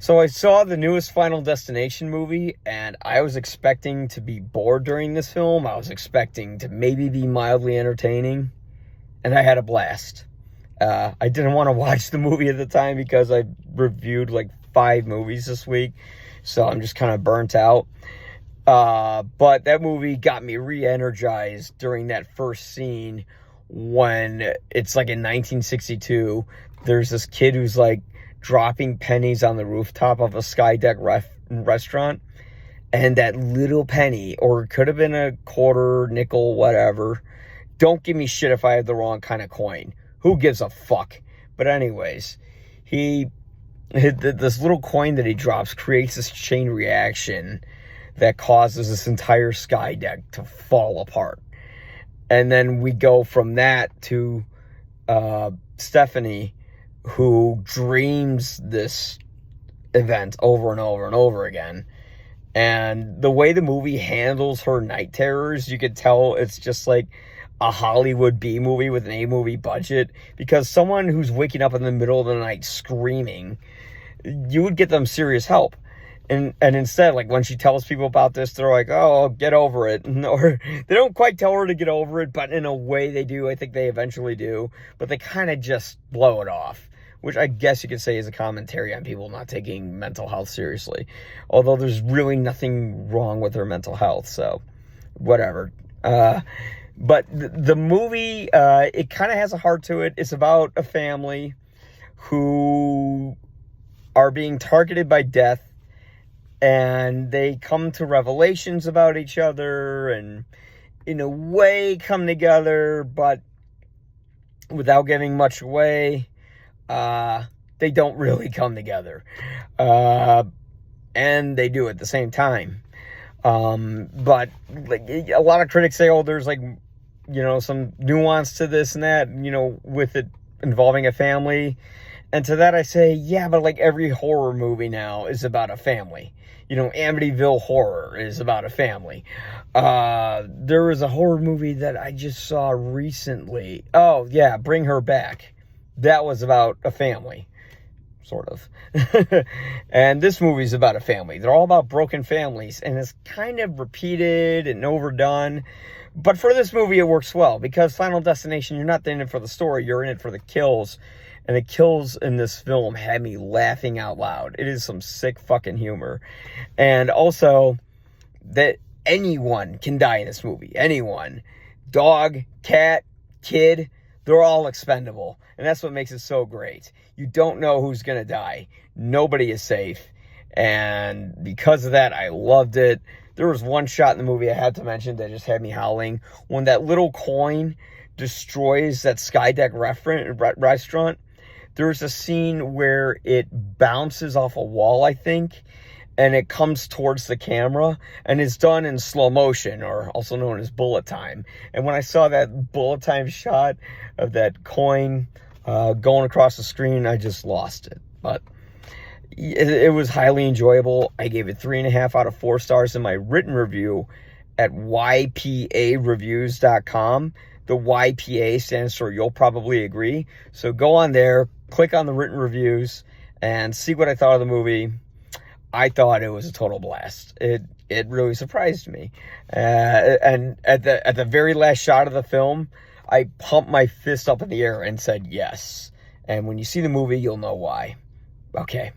So I saw the newest Final Destination movie, and I was expecting to be bored during this film. I was expecting to maybe be mildly entertaining, and I had a blast. I didn't want to watch the movie at the time because I reviewed like 5 movies this week, so I'm just kind of burnt out. But that movie got me re-energized during that first scene when it's like in 1962. There's this kid who's like dropping pennies on the rooftop of a Skydeck restaurant, and that little penny, or it could have been a quarter, nickel, whatever. Don't give me shit if I have the wrong kind of coin. Who gives a fuck? But anyways, this little coin that he drops creates this chain reaction that causes this entire Skydeck to fall apart. And then we go from that to Stephanie, who dreams this event over and over and over again. And the way the movie handles her night terrors, you could tell it's just like a Hollywood B movie with an A movie budget, because someone who's waking up in the middle of the night screaming, you would get them serious help. And instead, like, when she tells people about this, they're like, oh, get over it. Or they don't quite tell her to get over it, but in a way they do. I think they eventually do. But they kind of just blow it off, which I guess you could say is a commentary on people not taking mental health seriously. Although there's really nothing wrong with their mental health, so whatever. But the movie, it kind of has a heart to it. It's about a family who are being targeted by death, and they come to revelations about each other and in a way come together, but without giving much away, they don't really come together. And they do at the same time. But like a lot of critics say, oh, there's like, some nuance to this and that, with it involving a family. And to that I say, yeah, but like every horror movie now is about a family. Amityville Horror is about a family. There was a horror movie that I just saw recently. Oh, yeah, Bring Her Back. That was about a family, sort of. And this movie's about a family. They're all about broken families, and it's kind of repeated and overdone. But for this movie, it works well, because Final Destination, you're not in it for the story, you're in it for the kills. And the kills in this film had me laughing out loud. It is some sick fucking humor. And also, that anyone can die in this movie. Anyone. Dog, cat, kid, they're all expendable. And that's what makes it so great. You don't know who's going to die. Nobody is safe. And because of that, I loved it. There was one shot in the movie I had to mention that just had me howling. When that little coin destroys that Skydeck restaurant, there's a scene where it bounces off a wall, I think, and it comes towards the camera, and it's done in slow motion, or also known as bullet time. And when I saw that bullet time shot of that coin going across the screen, I just lost it. But it was highly enjoyable. I gave it 3.5 out of 4 stars in my written review at ypareviews.com. The YPA stands for You'll Probably Agree. So go on there, click on the written reviews, and see what I thought of the movie. I thought it was a total blast. It really surprised me. And at the very last shot of the film, I pumped my fist up in the air and said yes. And when you see the movie, you'll know why. Okay.